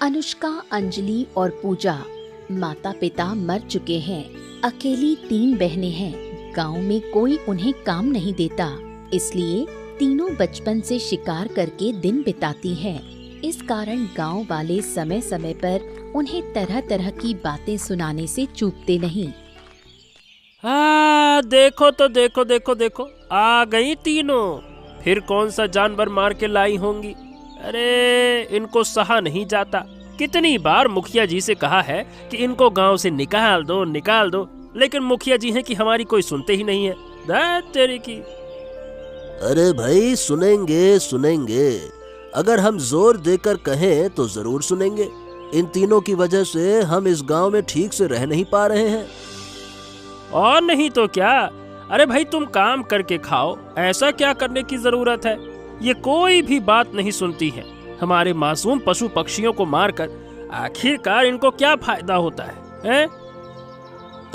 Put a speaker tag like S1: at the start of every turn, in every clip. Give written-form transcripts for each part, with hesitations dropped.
S1: अनुष्का, अंजलि और पूजा माता पिता मर चुके हैं। अकेली 3 बहनें हैं। गांव में कोई उन्हें काम नहीं देता, इसलिए तीनों बचपन से शिकार करके दिन बिताती हैं। इस कारण गांव वाले समय समय पर उन्हें तरह तरह की बातें सुनाने से चूकते नहीं।
S2: देखो तो देखो देखो देखो, आ गई तीनों। फिर कौन सा जानवर मार के लाई होंगी। अरे इनको सहा नहीं जाता। कितनी बार मुखिया जी से कहा है कि इनको गांव से निकाल दो, लेकिन मुखिया जी हैं कि हमारी कोई सुनते ही नहीं है। दैट तेरी की।
S3: अरे भाई, सुनेंगे। अगर हम जोर देकर कहें तो जरूर सुनेंगे। इन तीनों की वजह से हम इस गांव में ठीक से रह नहीं पा रहे हैं।
S2: और नहीं तो क्या। अरे भाई, तुम काम करके खाओ, ऐसा क्या करने की जरूरत है। ये कोई भी बात नहीं सुनती है। हमारे मासूम पशु पक्षियों को मारकर आखिरकार इनको क्या फायदा होता है?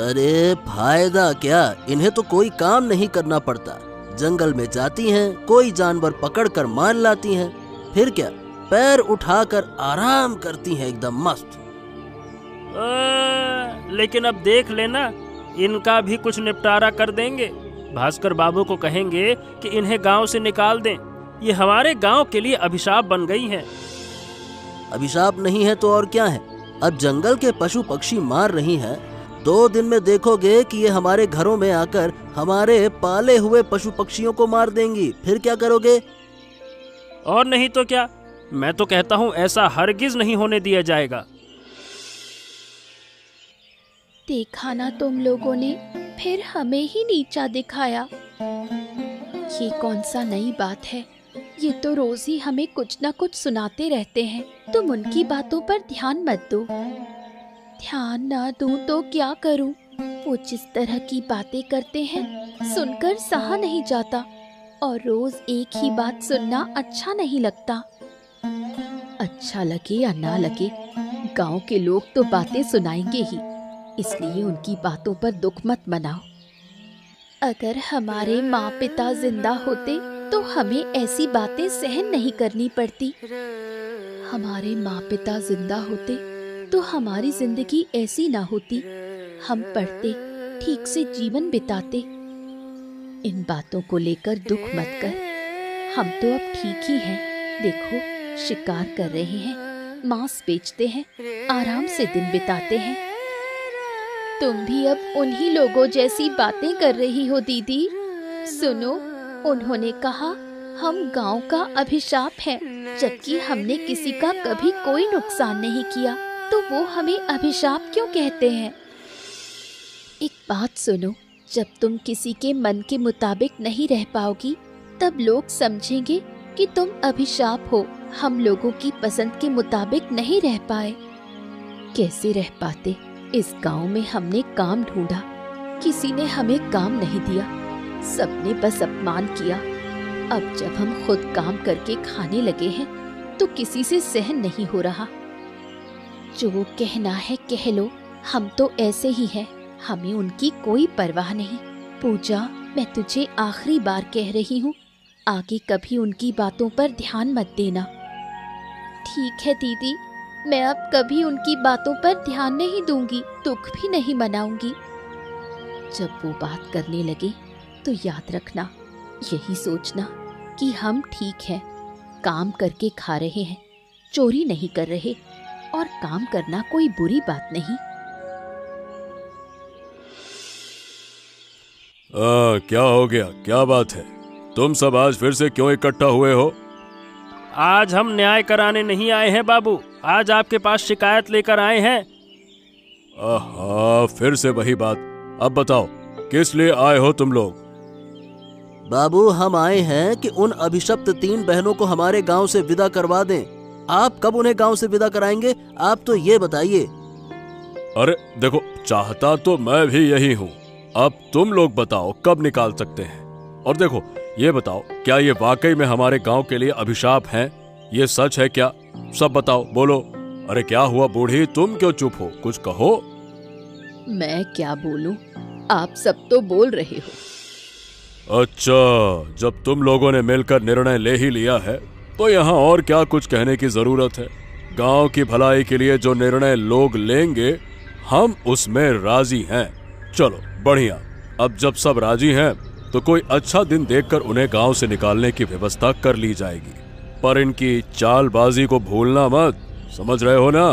S3: अरे फायदा क्या, इन्हें तो कोई काम नहीं करना पड़ता। जंगल में जाती हैं, कोई जानवर पकड़कर मार लाती हैं, फिर क्या पैर उठाकर आराम करती हैं एकदम मस्त।
S2: लेकिन अब देख लेना, इनका भी कुछ निपटारा कर देंगे। भास्कर बाबू को कहेंगे कि इन्हें गांव से निकाल दें। ये हमारे गांव के लिए अभिशाप बन गई हैं।
S3: अभिशाप नहीं है तो और क्या है। अब जंगल के पशु पक्षी मार रही हैं, 2 दिन में देखोगे कि ये हमारे घरों में आकर हमारे पाले हुए पशु पक्षियों को मार देंगी। फिर क्या करोगे?
S2: और नहीं तो क्या। मैं तो कहता हूँ ऐसा हरगिज नहीं होने दिया जाएगा।
S1: देखा ना तुम लोगों ने, फिर हमें ही नीचा दिखाया। ये कौन सा नई बात है। ये तो रोज ही हमें कुछ ना कुछ सुनाते रहते हैं। तुम उनकी बातों पर ध्यान मत दो। ध्यान ना दूं तो क्या करूं। वो जिस तरह की बातें करते हैं सुनकर सहा नहीं जाता, और रोज एक ही बात सुनना अच्छा नहीं लगता। अच्छा लगे या ना लगे, गांव के लोग तो बातें सुनाएंगे ही, इसलिए उनकी बातों पर दुख मत मनाओ। अगर हमारे माँ पिता जिंदा होते तो हमें ऐसी बातें सहन नहीं करनी पड़ती। हमारे माँ पिता जिंदा होते तो हमारी जिंदगी ऐसी ना होती। हम पढ़ते, ठीक से जीवन बिताते। इन बातों को लेकर दुख मत कर। हम तो अब ठीक ही हैं। देखो, शिकार कर रहे हैं, मांस बेचते हैं, आराम से दिन बिताते हैं। तुम भी अब उन्हीं लोगों जैसी बातें कर रही हो दीदी। सुनो, उन्होंने कहा हम गांव का अभिशाप हैं, जबकि हमने किसी का कभी कोई नुकसान नहीं किया, तो वो हमें अभिशाप क्यों कहते हैं? एक बात सुनो, जब तुम किसी के मन के मुताबिक नहीं रह पाओगी, तब लोग समझेंगे कि तुम अभिशाप हो। हम लोगों की पसंद के मुताबिक नहीं रह पाए। कैसे रह पाते? इस गांव में हमने काम ढूंढा, किसी ने हमें काम नहीं दिया, सबने बस अपमान किया। अब जब हम खुद काम करके खाने लगे हैं तो किसी से सहन नहीं हो रहा। जो कहना है कह लो, हम तो ऐसे ही हैं, हमें उनकी कोई परवाह नहीं। पूजा, मैं तुझे आखिरी बार कह रही हूँ, आगे कभी उनकी बातों पर ध्यान मत देना। ठीक है दीदी, मैं अब कभी उनकी बातों पर ध्यान नहीं दूंगी, दुख भी नहीं मनाऊंगी। जब वो बात करने लगे तो याद रखना, यही सोचना कि हम ठीक हैं, काम करके खा रहे हैं, चोरी नहीं कर रहे, और काम करना कोई बुरी बात नहीं।
S4: क्या हो गया? क्या बात है? तुम सब आज फिर से क्यों इकट्ठा हुए हो?
S2: आज हम न्याय कराने नहीं आए हैं बाबू, आज आपके पास शिकायत लेकर आए हैं।
S4: फिर से वही बात। अब बताओ, किस लिए आए हो तुम लोग?
S3: बाबू, हम आए हैं कि उन अभिशप्त 3 बहनों को हमारे गांव से विदा करवा दें। आप कब उन्हें गांव से विदा कराएंगे, आप तो ये बताइए।
S4: अरे देखो, चाहता तो मैं भी यही हूँ। अब तुम लोग बताओ कब निकाल सकते हैं। और देखो, ये बताओ, क्या ये वाकई में हमारे गांव के लिए अभिशाप हैं? ये सच है क्या? सब बताओ, बोलो। अरे क्या हुआ बूढ़ी, तुम क्यों चुप हो? कुछ कहो।
S1: मैं क्या बोलूं, आप सब तो बोल रहे हो।
S4: अच्छा, जब तुम लोगों ने मिलकर निर्णय ले ही लिया है तो यहाँ और क्या कुछ कहने की जरूरत है। गांव की भलाई के लिए जो निर्णय लोग लेंगे हम उसमें राजी हैं। चलो बढ़िया, अब जब सब राजी हैं तो कोई अच्छा दिन देखकर उन्हें गांव से निकालने की व्यवस्था कर ली जाएगी। पर इनकी चालबाजी को भूलना मत, समझ रहे हो ना?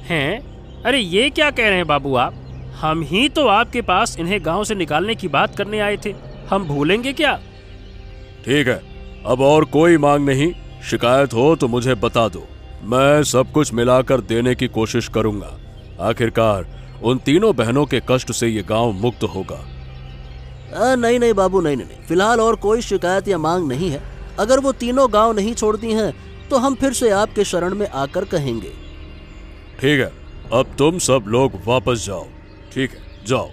S2: हैं? अरे ये क्या कह रहे हैं बाबू आप? हम ही तो आपके पास इन्हें गांव से निकालने की बात करने आए थे, हम भूलेंगे क्या?
S4: ठीक है, अब और कोई मांग नहीं। शिकायत हो तो मुझे बता दो, मैं सब कुछ मिलाकर देने की कोशिश करूंगा। आखिरकार उन तीनों बहनों के कष्ट से ये गांव मुक्त होगा।
S3: नहीं नहीं बाबू, नहीं नहीं, फिलहाल और कोई शिकायत या मांग नहीं है। अगर वो तीनों गांव नहीं छोड़ती हैं तो हम फिर से आपके शरण में आकर कहेंगे।
S4: ठीक है, अब तुम सब लोग वापस जाओ। ठीक है, जाओ।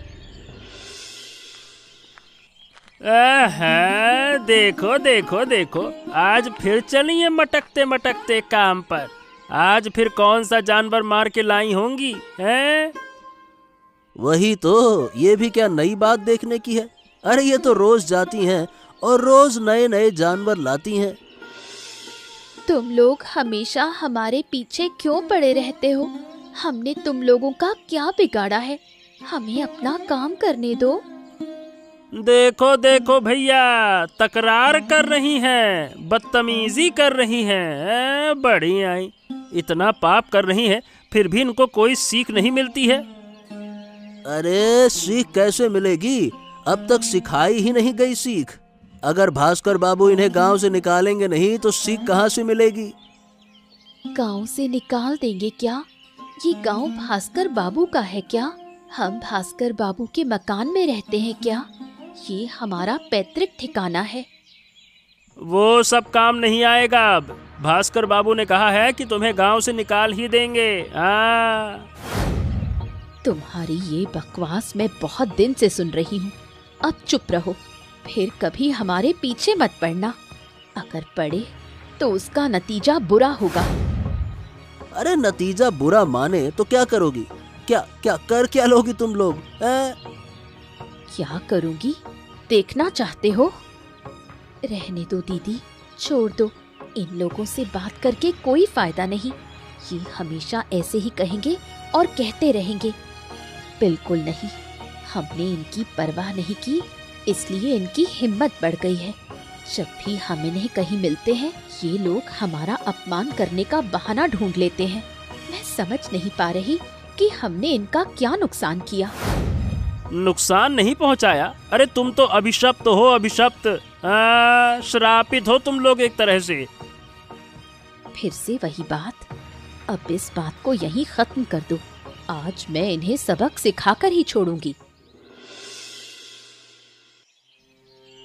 S2: देखो देखो देखो, आज फिर चलिए मटकते मटकते काम पर। आज फिर कौन सा जानवर मार के लाई होंगी हैं?
S3: वही तो, ये भी क्या नई बात देखने की है? अरे ये तो रोज जाती हैं और रोज नए नए जानवर लाती हैं।
S1: तुम लोग हमेशा हमारे पीछे क्यों पड़े रहते हो? हमने तुम लोगों का क्या बिगाड़ा है? हमें अपना काम करने दो।
S2: देखो देखो भैया, तकरार कर रही हैं, बदतमीजी कर रही हैं। बड़ी आई, इतना पाप कर रही हैं, फिर भी इनको कोई सीख नहीं मिलती है।
S3: अरे सीख कैसे मिलेगी? अब तक सिखाई ही नहीं गई सीख। अगर भास्कर बाबू इन्हें गांव से निकालेंगे नहीं तो सीख कहाँ से मिलेगी?
S1: गांव से निकाल देंगे क्या? ये गांव भास्कर बाबू का है क्या? हम भास्कर बाबू के मकान में रहते हैं क्या? ये हमारा पैतृक ठिकाना है।
S2: वो सब काम नहीं आएगा। अब भास्कर बाबू ने कहा है कि तुम्हें गांव से निकाल ही देंगे।
S1: तुम्हारी ये बकवास मैं बहुत दिन से सुन रही हूँ। अब चुप रहो, फिर कभी हमारे पीछे मत पड़ना। अगर पड़े तो उसका नतीजा बुरा होगा।
S3: अरे नतीजा बुरा माने तो क्या करोगी? क्या लोगी तुम लोग?
S1: क्या करूंगी देखना चाहते हो? रहने दो दीदी, छोड़ दो। इन लोगों से बात करके कोई फायदा नहीं। ये हमेशा ऐसे ही कहेंगे और कहते रहेंगे। बिल्कुल नहीं, हमने इनकी परवाह नहीं की, इसलिए इनकी हिम्मत बढ़ गई है। जब भी हम इन्हें कहीं मिलते हैं ये लोग हमारा अपमान करने का बहाना ढूंढ लेते हैं। मैं समझ नहीं पा रही कि हमने इनका क्या नुकसान किया।
S2: नुकसान नहीं पहुंचाया? अरे तुम तो अभिशप्त हो, अभिशप्त। श्रापित हो तुम लोग एक तरह से।
S1: फिर से वही बात। अब इस बात को यहीं खत्म कर दो। आज मैं इन्हें सबक सिखाकर ही छोड़ूंगी।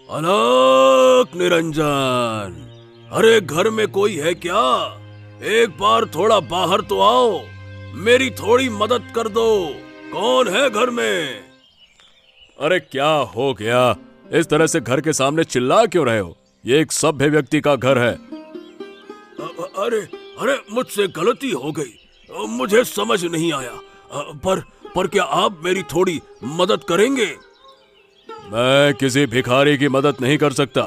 S4: अलक निरंजन, अरे घर में कोई है क्या? एक बार थोड़ा बाहर तो आओ, मेरी थोड़ी मदद कर दो। कौन है घर में? अरे क्या हो गया? इस तरह से घर के सामने चिल्ला क्यों रहे हो? ये एक सभ्य व्यक्ति का घर है। अरे मुझसे गलती हो गई, मुझे समझ नहीं आया। पर क्या आप मेरी थोड़ी मदद करेंगे? मैं किसी भिखारी की मदद नहीं कर सकता।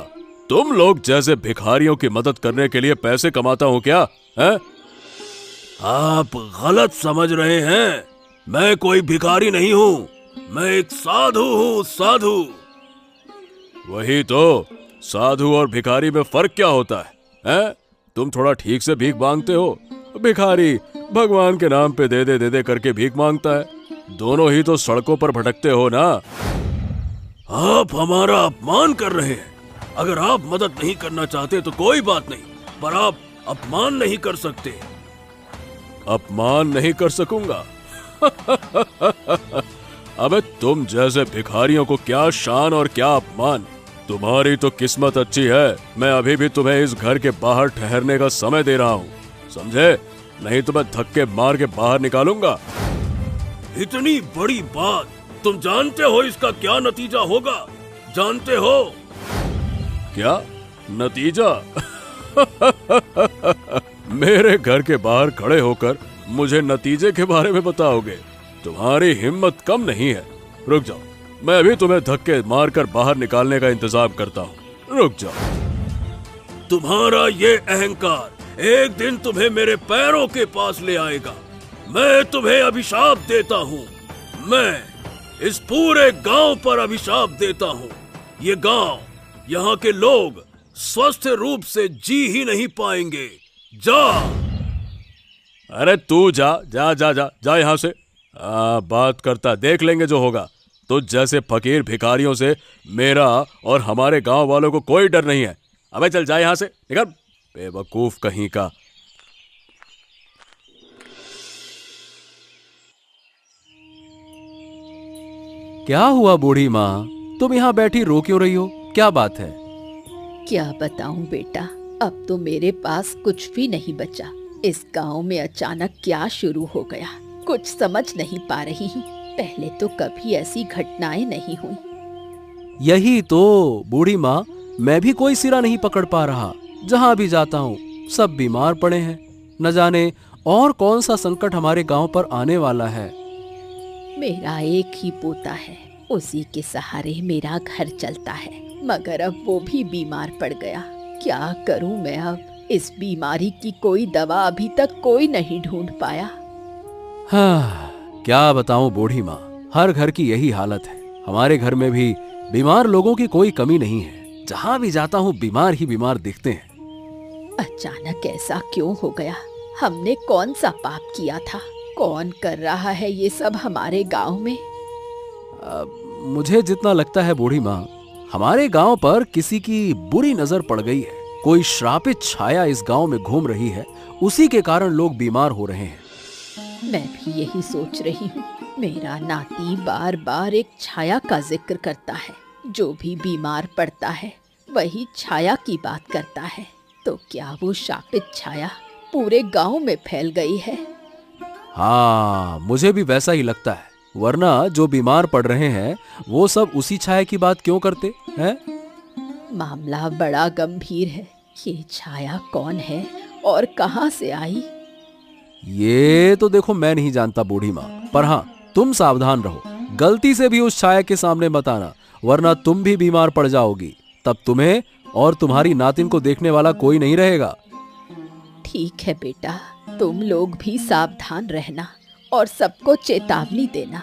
S4: तुम लोग जैसे भिखारियों की मदद करने के लिए पैसे कमाता हूँ क्या है? आप गलत समझ रहे हैं। मैं कोई भिखारी नहीं हूँ, मैं एक साधु हूँ, साधु। वही तो, साधु और भिखारी में फर्क क्या होता है? तुम थोड़ा ठीक से भीख मांगते हो, भिखारी भगवान के नाम पे दे दे करके भीख मांगता है। दोनों ही तो सड़कों पर भटकते हो ना। आप हमारा अपमान कर रहे हैं। अगर आप मदद नहीं करना चाहते तो कोई बात नहीं, पर आप अपमान नहीं कर सकते। अपमान नहीं कर सकूंगा? अबे तुम जैसे भिखारियों को क्या शान और क्या अपमान। तुम्हारी तो किस्मत अच्छी है, मैं अभी भी तुम्हें इस घर के बाहर ठहरने का समय दे रहा हूँ, समझे? नहीं तो मैं धक्के मार के बाहर निकालूंगा। इतनी बड़ी बात, तुम जानते हो इसका क्या नतीजा होगा? जानते हो? क्या नतीजा? मेरे घर के बाहर खड़े होकर मुझे नतीजे के बारे में बताओगे? तुम्हारी हिम्मत कम नहीं है। रुक जाओ, मैं अभी तुम्हें धक्के मारकर बाहर निकालने का इंतजाम करता हूँ। रुक जाओ। तुम्हारा ये अहंकार एक दिन तुम्हें मेरे पैरों के पास ले आएगा। मैं तुम्हें अभिशाप देता हूँ। मैं इस पूरे गांव पर अभिशाप देता हूँ। ये गांव, यहाँ के लोग स्वस्थ रूप से जी ही नहीं पाएंगे। जा। अरे तू जा जा जा जा जा यहाँ से। बात करता, देख लेंगे जो होगा। तुझ जैसे फकीर भिखारियों से मेरा और हमारे गांव वालों को कोई डर नहीं है। अबे चल जा यहां से, निकल, बेवकूफ कहीं का। क्या हुआ बूढ़ी माँ, तुम यहाँ बैठी रो क्यों रही हो? क्या बात है?
S1: क्या बताऊं बेटा, अब तो मेरे पास कुछ भी नहीं बचा। इस गांव में अचानक क्या शुरू हो गया, कुछ समझ नहीं पा रही हूँ। पहले तो कभी ऐसी घटनाएं नहीं हुई।
S4: यही तो बूढ़ी माँ, मैं भी कोई सिरा नहीं पकड़ पा रहा। जहाँ भी जाता हूँ सब बीमार पड़े हैं। न जाने और कौन सा संकट हमारे गांव पर आने वाला है।
S1: मेरा एक ही पोता है, उसी के सहारे मेरा घर चलता है, मगर अब वो भी बीमार पड़ गया। क्या करूं मैं अब? इस बीमारी की कोई दवा अभी तक कोई नहीं ढूंढ पाया।
S4: हाँ, क्या बताऊं बूढ़ी माँ, हर घर की यही हालत है। हमारे घर में भी बीमार लोगों की कोई कमी नहीं है। जहाँ भी जाता हूँ बीमार ही बीमार दिखते हैं।
S1: अचानक ऐसा क्यों हो गया? हमने कौन सा पाप किया था? कौन कर रहा है ये सब हमारे गांव में?
S4: मुझे जितना लगता है बूढ़ी माँ, हमारे गांव पर किसी की बुरी नजर पड़ गई है। कोई श्रापित छाया इस गांव में घूम रही है, उसी के कारण लोग बीमार हो रहे हैं।
S1: मैं भी यही सोच रही हूँ। मेरा नाती बार बार एक छाया का जिक्र करता है। जो भी बीमार पड़ता है वही छाया की बात करता है। तो क्या वो शापित छाया पूरे गांव में फैल गई है?
S4: हाँ, मुझे भी वैसा ही लगता है। वरना जो बीमार पड़ रहे हैं वो सब उसी छाया की बात क्यों करते हैं?
S1: मामला बड़ा गंभीर है। ये छाया कौन है और कहां से आई?
S4: ये तो देखो मैं नहीं जानता बूढ़ी माँ, पर हाँ, तुम सावधान रहो। गलती से भी उस छाया के सामने मत आना, वरना तुम भी बीमार पड़ जाओगी। तब तुम्हें और तुम्हारी नातिन को देखने वाला कोई नहीं रहेगा।
S1: ठीक है बेटा, तुम लोग भी सावधान रहना और सबको चेतावनी देना।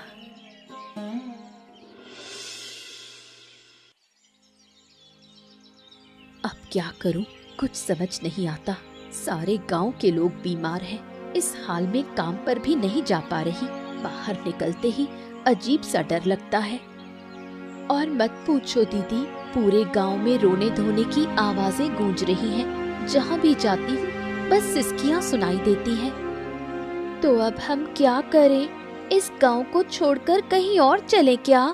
S1: अब क्या करूं, कुछ समझ नहीं आता। सारे गांव के लोग बीमार हैं। इस हाल में काम पर भी नहीं जा पा रही। बाहर निकलते ही अजीब सा डर लगता है। और मत पूछो दीदी, पूरे गांव में रोने धोने की आवाजें गूंज रही हैं। जहां भी जाती हूँ बस सिसकियां सुनाई देती हैं। तो अब हम क्या करें? इस गांव को छोड़कर कहीं और चले क्या?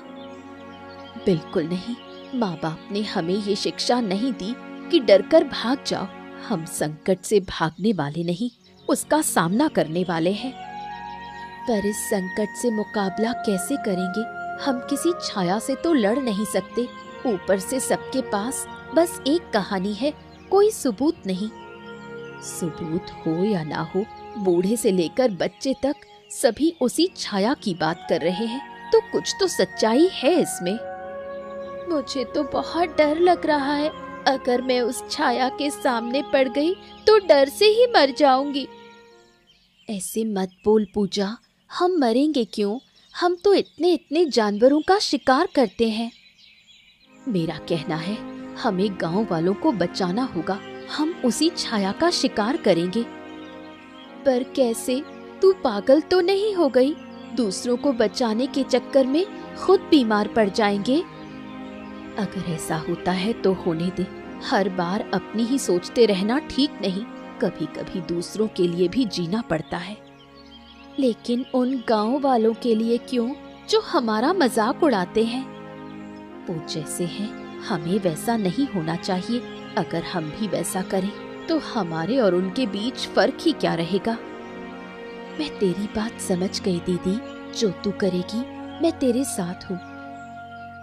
S1: बिल्कुल नहीं। माँ बाप ने हमें ये शिक्षा नहीं दी कि डरकर भाग जाओ। हम संकट से भागने वाले नहीं, उसका सामना करने वाले हैं। पर इस संकट से मुकाबला कैसे करेंगे? हम किसी छाया से तो लड़ नहीं सकते। ऊपर से सबके पास बस एक कहानी है, कोई सबूत नहीं। सबूत हो या ना हो, बूढ़े से लेकर बच्चे तक सभी उसी छाया की बात कर रहे हैं। तो कुछ तो सच्चाई है इसमें। मुझे तो बहुत डर लग रहा है। अगर मैं उस छाया के सामने पड़ गई तो डर से ही मर जाऊंगी। ऐसे मत बोल पूजा, हम मरेंगे क्यों? हम तो इतने इतने जानवरों का शिकार करते हैं। मेरा कहना है हमें गांव वालों को बचाना होगा। हम उसी छाया का शिकार करेंगे। पर कैसे? तू पागल तो नहीं हो गई? दूसरों को बचाने के चक्कर में खुद बीमार पड़ जाएंगे। अगर ऐसा होता है तो होने दे। हर बार अपनी ही सोचते रहना ठीक नहीं। कभी कभी दूसरों के लिए भी जीना पड़ता है। लेकिन उन गांव वालों के लिए क्यों, जो हमारा मजाक उड़ाते हैं? वो जैसे हैं, हमें वैसा नहीं होना चाहिए। अगर हम भी वैसा करें तो हमारे और उनके बीच फर्क ही क्या रहेगा? मैं तेरी बात समझ गई दीदी। जो तू करेगी मैं तेरे साथ हूँ।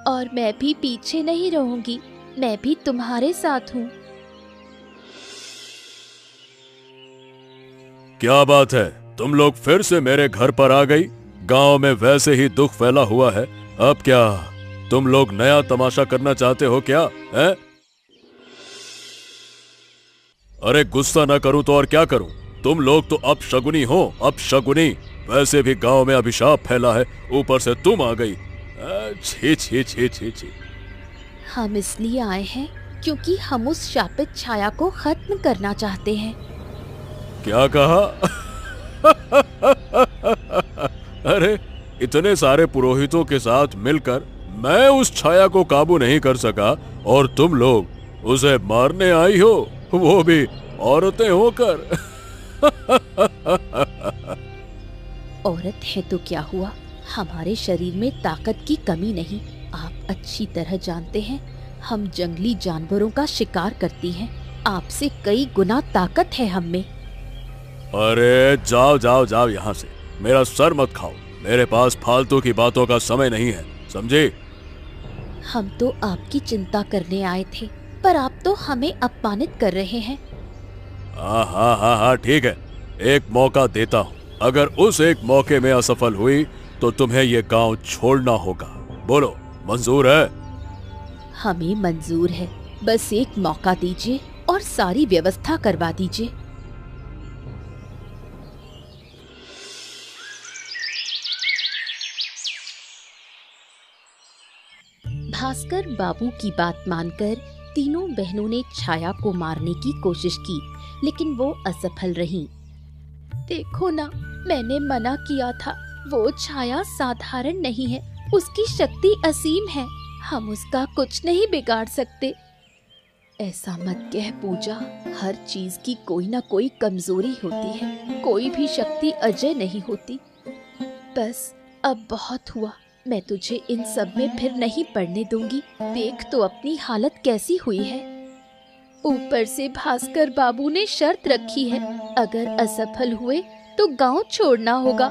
S1: और मैं भी पीछे नहीं रहूंगी, मैं भी तुम्हारे साथ हूँ।
S4: क्या बात है, तुम लोग फिर से मेरे घर पर आ गई? गांव में वैसे ही दुख फैला हुआ है, अब क्या तुम लोग नया तमाशा करना चाहते हो क्या? है? अरे गुस्सा ना करूं तो और क्या करूं? तुम लोग तो अपशगुनी हो, अपशगुनी। वैसे भी गांव में अभिशाप फैला है, ऊपर से तुम आ गई। छी छी छी छी छी।
S1: हम इसलिए आए हैं क्योंकि हम उस शापित छाया को खत्म करना चाहते हैं।
S4: क्या कहा? अरे इतने सारे पुरोहितों के साथ मिलकर मैं उस छाया को काबू नहीं कर सका और तुम लोग उसे मारने आई हो, वो भी औरतें होकर।
S1: औरत है तो क्या हुआ, हमारे शरीर में ताकत की कमी नहीं। आप अच्छी तरह जानते हैं हम जंगली जानवरों का शिकार करती हैं। आपसे कई गुना ताकत है हम में।
S4: अरे जाओ जाओ जाओ यहाँ से, मेरा सर मत खाओ। मेरे पास फालतू की बातों का समय नहीं है, समझे?
S1: हम तो आपकी चिंता करने आए थे, पर आप तो हमें अपमानित कर रहे हैं।
S4: हाँ, ठीक है, एक मौका देता हूँ। अगर उस एक मौके में असफल हुई तो तुम्हें ये गांव छोड़ना होगा। बोलो, मंजूर है?
S1: हमें मंजूर है, बस एक मौका दीजिए और सारी व्यवस्था करवा दीजिए। भास्कर बाबू की बात मानकर तीनों बहनों ने छाया को मारने की कोशिश की, लेकिन वो असफल रहीं। देखो ना, मैंने मना किया था। वो छाया साधारण नहीं है, उसकी शक्ति असीम है। हम उसका कुछ नहीं बिगाड़ सकते। ऐसा मत कह पूजा, हर चीज की कोई ना कोई कमजोरी होती है, कोई भी शक्ति अजय नहीं होती। बस अब बहुत हुआ, मैं तुझे इन सब में फिर नहीं पड़ने दूंगी। देख तो अपनी हालत कैसी हुई है। ऊपर से भास्कर बाबू ने शर्त रखी है, अगर असफल हुए तो गांव छोड़ना होगा।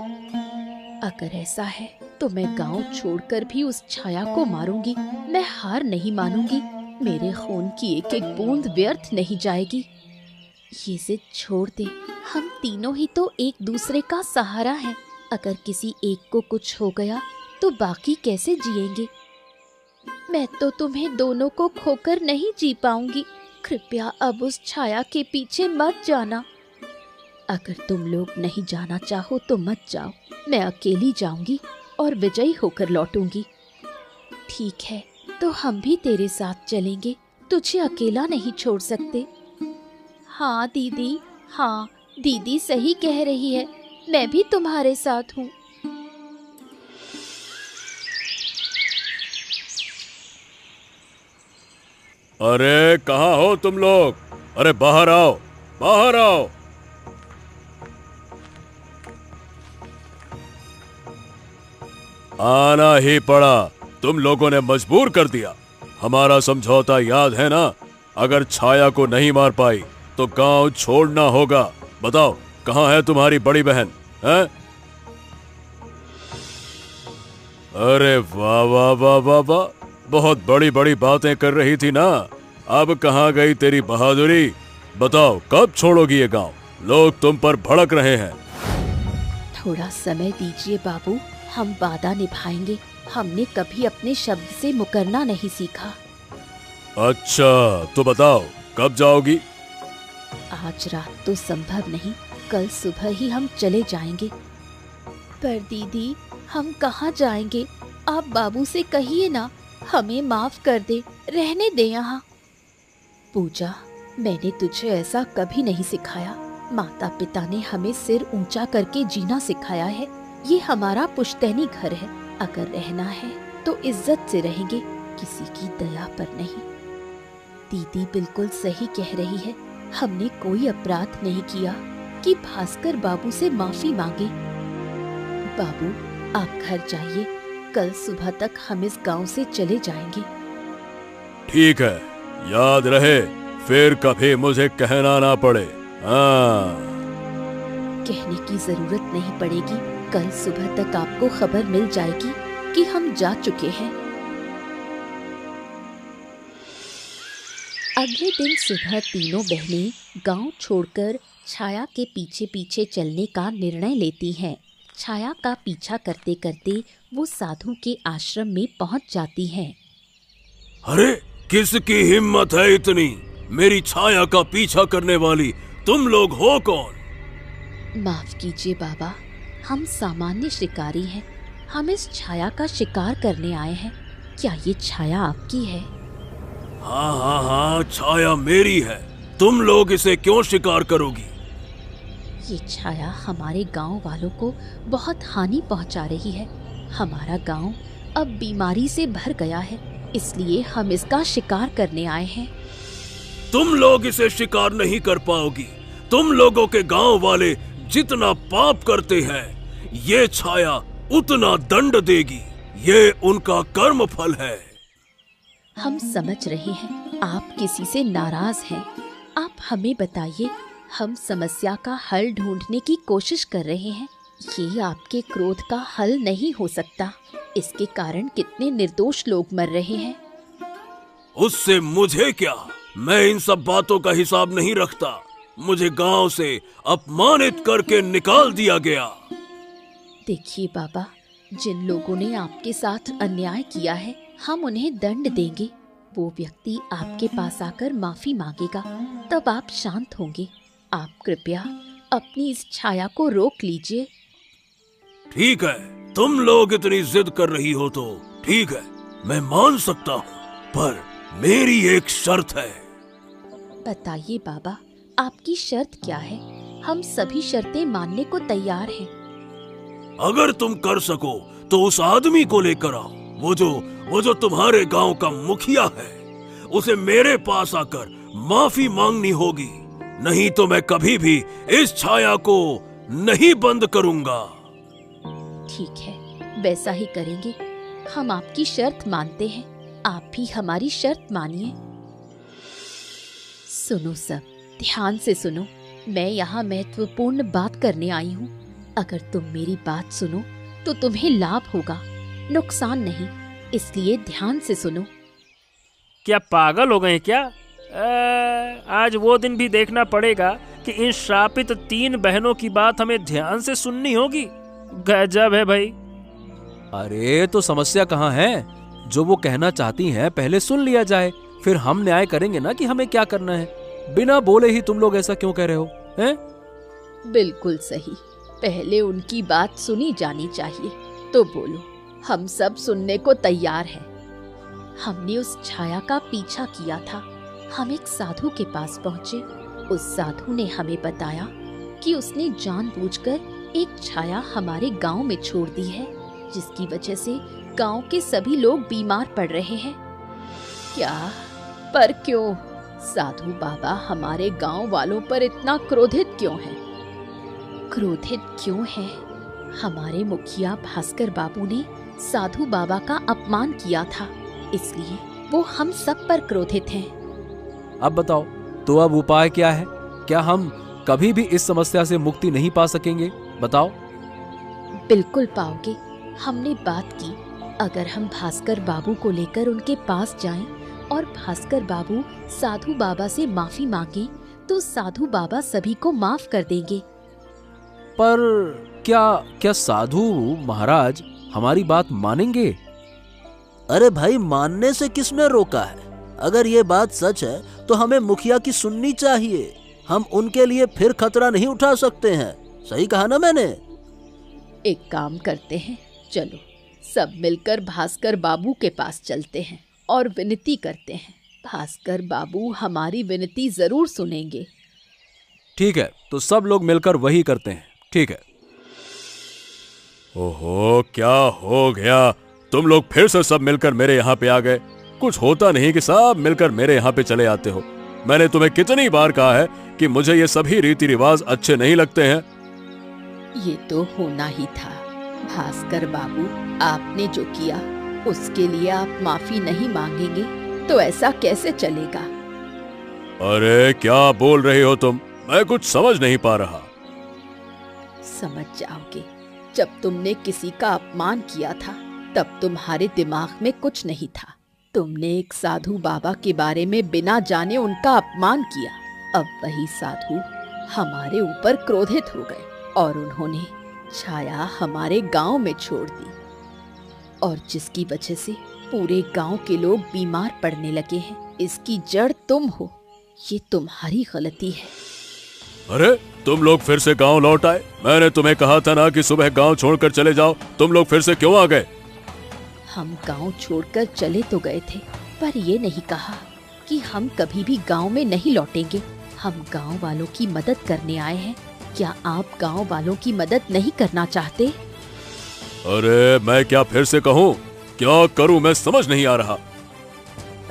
S1: अगर ऐसा है तो मैं गांव छोड़कर भी उस छाया को मारूंगी। मैं हार नहीं मानूंगी। मेरे खून की एक एक बूंद व्यर्थ नहीं जाएगी। ये जिद छोड़ दे, हम तीनों ही तो एक दूसरे का सहारा हैं। अगर किसी एक को कुछ हो गया तो बाकी कैसे जिएंगे? मैं तो तुम्हें दोनों को खोकर नहीं जी पाऊंगी। कृपया अब उस छाया के पीछे मत जाना। अगर तुम लोग नहीं जाना चाहो तो मत जाओ, मैं अकेली जाऊंगी और विजयी होकर लौटूंगी। ठीक है, तो हम भी तेरे साथ चलेंगे, तुझे अकेला नहीं छोड़ सकते। हाँ दीदी, हाँ दीदी सही कह रही है, मैं भी तुम्हारे साथ हूँ।
S4: अरे कहाँ हो तुम लोग? अरे बाहर आओ, बाहर आओ। आना ही पड़ा, तुम लोगों ने मजबूर कर दिया। हमारा समझौता याद है ना? अगर छाया को नहीं मार पाई तो गांव छोड़ना होगा। बताओ, कहाँ है तुम्हारी बड़ी बहन है? अरे वाह वाह वाह वाह वाह, बहुत बड़ी बड़ी बातें कर रही थी ना, अब कहाँ गई तेरी बहादुरी? बताओ, कब छोड़ोगी ये गांव? लोग तुम पर भड़क रहे हैं।
S1: थोड़ा समय दीजिए बाबू, हम वादा निभाएंगे। हमने कभी अपने शब्द से मुकरना नहीं सीखा।
S4: अच्छा, तो बताओ कब जाओगी?
S1: आज रात तो संभव नहीं, कल सुबह ही हम चले जाएंगे। पर दीदी, हम कहाँ जाएंगे? आप बाबू से कहिए ना, हमें माफ कर दे, रहने दे यहाँ। पूजा, मैंने तुझे ऐसा कभी नहीं सिखाया। माता पिता ने हमें सिर ऊंचा करके जीना सिखाया है। ये हमारा पुश्तैनी घर है, अगर रहना है तो इज्जत से रहेंगे, किसी की दया पर नहीं। दीदी बिल्कुल सही कह रही है, हमने कोई अपराध नहीं किया कि भास्कर बाबू से माफी मांगे। बाबू, आप घर जाइए, कल सुबह तक हम इस गांव से चले जाएंगे।
S4: ठीक है, याद रहे, फिर कभी मुझे कहना ना पड़े। हाँ,
S1: कहने की जरूरत नहीं पड़ेगी, कल सुबह तक आपको खबर मिल जाएगी कि हम जा चुके हैं। अगले दिन सुबह तीनों बहनें गांव छोड़कर छाया के पीछे पीछे चलने का निर्णय लेती हैं। छाया का पीछा करते करते वो साधु के आश्रम में पहुंच जाती हैं।
S4: अरे किसकी हिम्मत है इतनी? मेरी छाया का पीछा करने वाली तुम लोग हो कौन?
S1: माफ कीजिए बाबा, हम सामान्य शिकारी हैं। हम इस छाया का शिकार करने आए हैं। क्या ये छाया आपकी है?
S4: हाँ, छाया मेरी है। तुम लोग इसे क्यों शिकार करोगी?
S1: ये छाया हमारे गांव वालों को बहुत हानि पहुंचा रही है। हमारा गांव अब बीमारी से भर गया है, इसलिए हम इसका शिकार करने आए हैं।
S4: तुम लोग इसे शिकार नहीं कर पाओगी। तुम लोगों के गांव वाले जितना पाप करते हैं, ये छाया उतना दंड देगी। ये उनका कर्म फल है।
S1: हम समझ रहे हैं आप किसी से नाराज हैं। आप हमें बताइए, हम समस्या का हल ढूंढने की कोशिश कर रहे हैं। ये आपके क्रोध का हल नहीं हो सकता। इसके कारण कितने निर्दोष लोग मर रहे हैं।
S4: उससे मुझे क्या? मैं इन सब बातों का हिसाब नहीं रखता। मुझे गांव से अपमानित करके निकाल दिया गया।
S1: देखिए बाबा, जिन लोगों ने आपके साथ अन्याय किया है, हम उन्हें दंड देंगे। वो व्यक्ति आपके पास आकर माफी मांगेगा, तब आप शांत होंगे। आप कृपया अपनी इस छाया को रोक लीजिए।
S4: ठीक है, तुम लोग इतनी जिद कर रही हो तो ठीक है, मैं मान सकता हूँ, पर मेरी एक शर्त है।
S1: बताइए बाबा, आपकी शर्त क्या है? हम सभी शर्तें मानने को तैयार हैं।
S4: अगर तुम कर सको तो उस आदमी को लेकर आओ। वो जो तुम्हारे गांव का मुखिया है, उसे मेरे पास आकर माफी मांगनी होगी। नहीं तो मैं कभी भी इस छाया को नहीं बंद करूंगा।
S1: ठीक है, वैसा ही करेंगे। हम आपकी शर्त मानते हैं, आप भी हमारी शर्त मानिए। सुनो सब, ध्यान से सुनो। मैं यहाँ महत्वपूर्ण बात करने आई हूँ। अगर तुम मेरी बात सुनो तो तुम्हें लाभ होगा, नुकसान नहीं। इसलिए ध्यान से सुनो।
S2: क्या पागल हो गए क्या? आज वो दिन भी देखना पड़ेगा कि इन श्रापित 3 बहनों की बात हमें ध्यान से सुननी होगी। गजब है भाई।
S5: अरे तो समस्या कहाँ है? जो वो कहना चाहती हैं पहले सुन लिया जाए, फिर हम न्याय करेंगे ना कि हमें क्या करना है। बिना बोले ही तुम लोग ऐसा क्यों कह रहे हो हैं?
S1: बिल्कुल सही, पहले उनकी बात सुनी जानी चाहिए। तो बोलो, हम सब सुनने को तैयार हैं। हमने उस छाया का पीछा किया था। हम एक साधु के पास पहुंचे। उस साधु ने हमें बताया कि उसने जानबूझकर एक छाया हमारे गांव में छोड़ दी है, जिसकी वजह से गांव के सभी लोग बीमार पड़ रहे हैं। क्या? पर क्यों? साधु बाबा हमारे गांव वालों पर इतना क्रोधित क्यों हैं? क्रोधित क्यों हैं? हमारे मुखिया भास्कर बाबू ने साधु बाबा का अपमान किया था, इसलिए वो हम सब पर क्रोधित हैं।
S5: अब बताओ, तो अब उपाय क्या है? क्या हम कभी भी इस समस्या से मुक्ति नहीं पा सकेंगे? बताओ।
S1: बिल्कुल पाओगे। हमने बात की, अगर हम भास्कर बाबू को लेकर उनके पास जाएं और भास्कर बाबू साधु बाबा से माफी मांगे, तो साधु बाबा सभी को माफ कर देंगे।
S5: पर क्या साधु महाराज हमारी बात मानेंगे?
S3: अरे भाई, मानने से किसने रोका है? अगर ये बात सच है तो हमें मुखिया की सुननी चाहिए। हम उनके लिए फिर खतरा नहीं उठा सकते हैं। सही कहा ना मैंने?
S1: एक काम करते हैं, चलो सब मिलकर भास्कर बाबू के पास चलते हैं और विनती करते हैं। भास्कर बाबू हमारी विनती जरूर सुनेंगे।
S5: ठीक है, तो सब लोग मिलकर वही करते हैं। ठीक है।
S4: ओहो, क्या हो गया? तुम लोग फिर से सब मिलकर मेरे यहाँ पे आ गए। कुछ होता नहीं कि सब मिलकर मेरे यहाँ पे चले आते हो। मैंने तुम्हें कितनी बार कहा है कि मुझे ये सभी रीति रिवाज अच्छे नहीं लगते हैं।
S1: ये तो होना ही था। भास्कर बाबू, आपने जो किया उसके लिए आप माफी नहीं मांगेंगे तो ऐसा कैसे चलेगा?
S4: अरे क्या बोल रही हो तुम? मैं कुछ समझ नहीं पा रहा।
S1: समझ जाओगे। जब तुमने किसी का अपमान किया था, तब तुम्हारे दिमाग में कुछ नहीं था। तुमने एक साधु बाबा के बारे में बिना जाने उनका अपमान किया। अब वही साधु हमारे ऊपर क्रोधित हो गए और उन्होंने छाया हमारे गांव में छोड़ दी, और जिसकी वजह से पूरे गांव के लोग बीमार पड़ने लगे हैं। इसकी जड़ तुम हो। ये तुम्हारी गलती है।
S4: अरे तुम लोग फिर से गांव लौट आए। मैंने तुम्हें कहा था ना कि सुबह गांव छोड़कर चले जाओ। तुम लोग फिर से क्यों आ गए?
S1: हम गांव छोड़कर चले तो गए थे, पर ये नहीं कहा कि हम कभी भी गांव में नहीं लौटेंगे। हम गांव वालों की मदद करने आए हैं। क्या आप गांव वालों की मदद नहीं करना चाहते?
S4: अरे मैं क्या फिर से कहूँ? क्या करूँ मैं समझ नहीं आ रहा।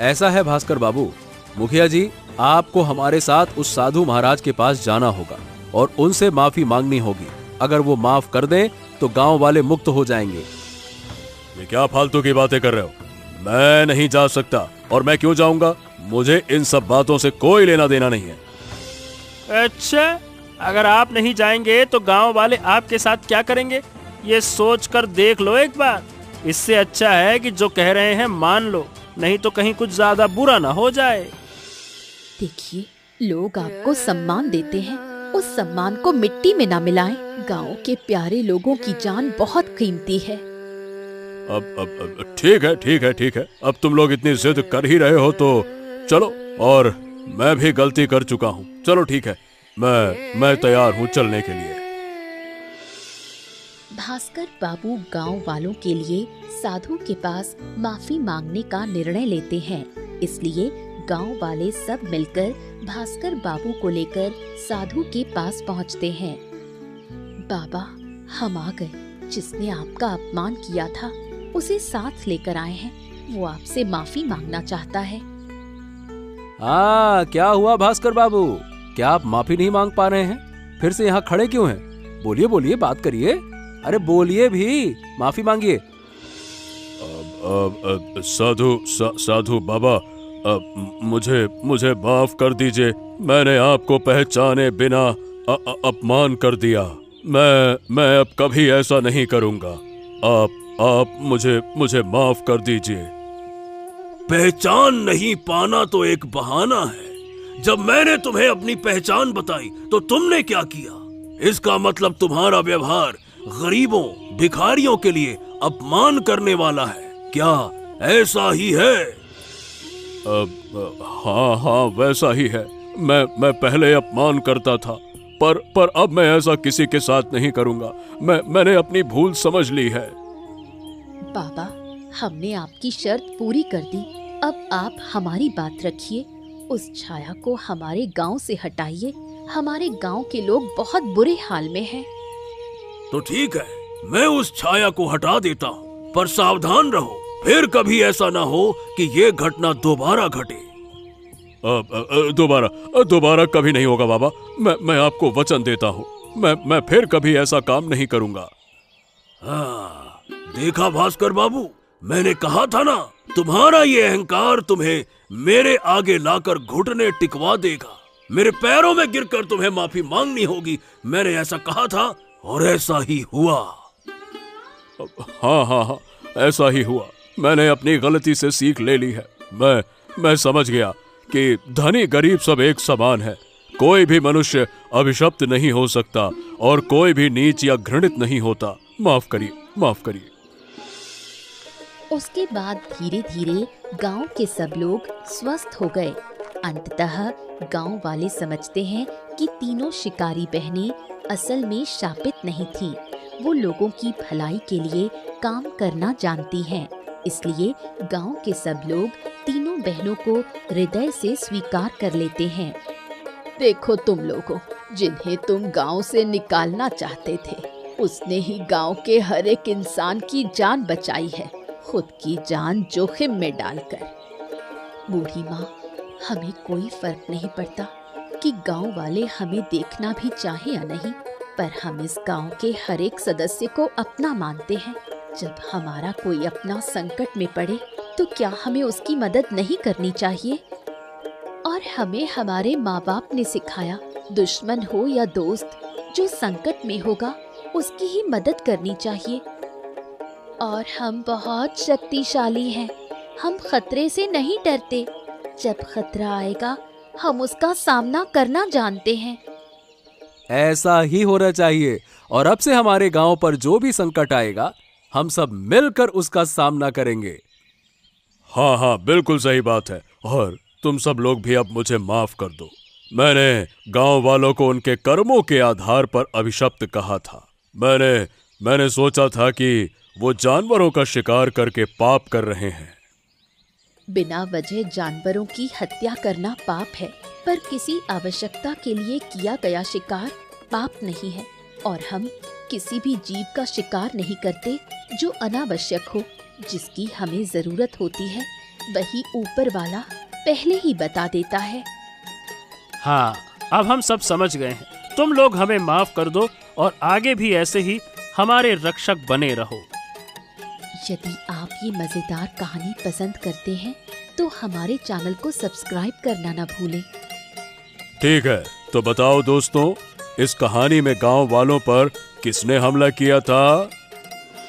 S5: ऐसा है भास्कर बाबू, मुखिया जी आपको हमारे साथ उस साधु महाराज के पास जाना होगा और उनसे माफी मांगनी होगी। अगर वो माफ कर दें तो गांव वाले मुक्त हो जाएंगे।
S4: ये क्या फालतू की बातें कर रहे हो? मैं नहीं जा सकता। और मैं क्यों जाऊंगा? मुझे इन सब बातों से कोई लेना देना नहीं है।
S2: अच्छा, अगर आप नहीं जाएंगे तो गांव वाले आपके साथ क्या करेंगे, ये सोच कर देख लो एक बार। इससे अच्छा है कि जो कह रहे हैं मान लो, नहीं तो कहीं कुछ ज्यादा बुरा ना हो जाए।
S1: देखिए, लोग आपको सम्मान देते हैं, उस सम्मान को मिट्टी में ना मिलाएं। गांव के प्यारे लोगों की जान बहुत कीमती है।
S4: अब ठीक है। अब तुम लोग इतनी जिद कर ही रहे हो तो चलो। और मैं भी गलती कर चुका हूँ। चलो ठीक है, मैं तैयार हूँ चलने के लिए।
S1: भास्कर बाबू गांव वालों के लिए साधु के पास माफी मांगने का निर्णय लेते हैं। इसलिए गांव वाले सब मिलकर भास्कर बाबू को लेकर साधु के पास पहुंचते हैं। बाबा, हम आ गए। जिसने आपका अपमान किया था उसे साथ लेकर आए हैं। वो आपसे माफी मांगना चाहता है।
S5: क्या हुआ भास्कर बाबू? क्या आप माफी नहीं मांग पा रहे हैं? फिर से यहाँ खड़े क्यों हैं? बोलिए बोलिए, बात करिए। अरे बोलिए भी, माफी मांगिए।
S4: साधु बाबा, मुझे माफ कर दीजिए। मैंने आपको पहचाने बिना अपमान कर दिया। मैं अब कभी ऐसा नहीं करूंगा। आप मुझे माफ कर दीजिए। पहचान नहीं पाना तो एक बहाना है। जब मैंने तुम्हें अपनी पहचान बताई तो तुमने क्या किया? इसका मतलब तुम्हारा व्यवहार गरीबों, भिखारियों के लिए अपमान करने वाला है। क्या ऐसा ही है? हाँ, वैसा ही है। मैं पहले अपमान करता था, पर अब मैं ऐसा किसी के साथ नहीं करूंगा। मैंने अपनी भूल समझ ली है।
S1: बाबा, हमने आपकी शर्त पूरी कर दी। अब आप हमारी बात रखिए। उस छाया को हमारे गांव से हटाइए। हमारे गांव के लोग बहुत बुरे हाल में हैं।
S4: तो ठीक है, मैं उस छाया को हटा देता हूँ, पर सावधान रहो, फिर कभी ऐसा ना हो कि ये घटना दोबारा घटे। दोबारा कभी नहीं होगा बाबा। मैं आपको वचन देता हूँ। मैं फिर कभी ऐसा काम नहीं करूँगा। हाँ, देखा भास्कर बाबू, मैंने कहा था ना, तुम्हारा ये अहंकार तुम्हें मेरे आगे लाकर घुटने टिकवा देगा। मेरे पैरों में गिरकर तुम्हें माफी मांगनी होगी। मैंने ऐसा कहा था और ऐसा ही हुआ। हाँ, ऐसा ही हुआ। मैंने अपनी गलती से सीख ले ली है। मैं समझ गया कि धनी गरीब सब एक समान है। कोई भी मनुष्य अभिशप्त नहीं हो सकता और कोई भी नीच या घृणित नहीं होता। माफ करिए।
S1: उसके बाद धीरे धीरे गांव के सब लोग स्वस्थ हो गए। अंततः गांव वाले समझते हैं कि तीनों शिकारी बहनें असल में शापित नहीं थीं। वो लोगों की भलाई के लिए काम करना जानती हैं। इसलिए गांव के सब लोग तीनों बहनों को हृदय से स्वीकार कर लेते हैं। देखो तुम लोगों, जिन्हें तुम गांव से निकालना चाहते थे, उसने ही गांव के हर एक इंसान की जान बचाई है, खुद की जान जोखिम में डालकर। बूढ़ी माँ, हमें कोई फर्क नहीं पड़ता कि गांव वाले हमें देखना भी चाहे या नहीं, पर हम इस गांव के हर एक सदस्य को अपना मानते हैं। जब हमारा कोई अपना संकट में पड़े तो क्या हमें उसकी मदद नहीं करनी चाहिए? और हमें हमारे माँ बाप ने सिखाया, दुश्मन हो या दोस्त, जो संकट में होगा उसकी ही मदद करनी चाहिए। और हम बहुत शक्तिशाली हैं। हम खतरे से नहीं डरते। जब खतरा आएगा हम उसका सामना करना जानते हैं।
S5: ऐसा ही होना चाहिए। और अब से हमारे गांव पर जो भी संकट आएगा, हम सब मिलकर उसका सामना करेंगे।
S4: हाँ, बिल्कुल सही बात है। और तुम सब लोग भी अब मुझे माफ कर दो। मैंने गांव वालों को उनके कर्मों के आधार पर अभिशप्त कहा था। मैंने सोचा था कि वो जानवरों का शिकार करके पाप कर रहे हैं।
S1: बिना वजह जानवरों की हत्या करना पाप है, पर किसी आवश्यकता के लिए किया गया शिकार पाप नहीं है। और हम किसी भी जीव का शिकार नहीं करते जो अनावश्यक हो। जिसकी हमें जरूरत होती है वही ऊपर वाला पहले ही बता देता है।
S2: हाँ, अब हम सब समझ गए हैं। तुम लोग हमें माफ कर दो और आगे भी ऐसे ही हमारे रक्षक बने रहो।
S1: यदि आप ये मजेदार कहानी पसंद करते हैं तो हमारे चैनल को सब्सक्राइब करना ना भूलें।
S4: ठीक है, तो बताओ दोस्तों, इस कहानी में गांव वालों पर किसने हमला किया था?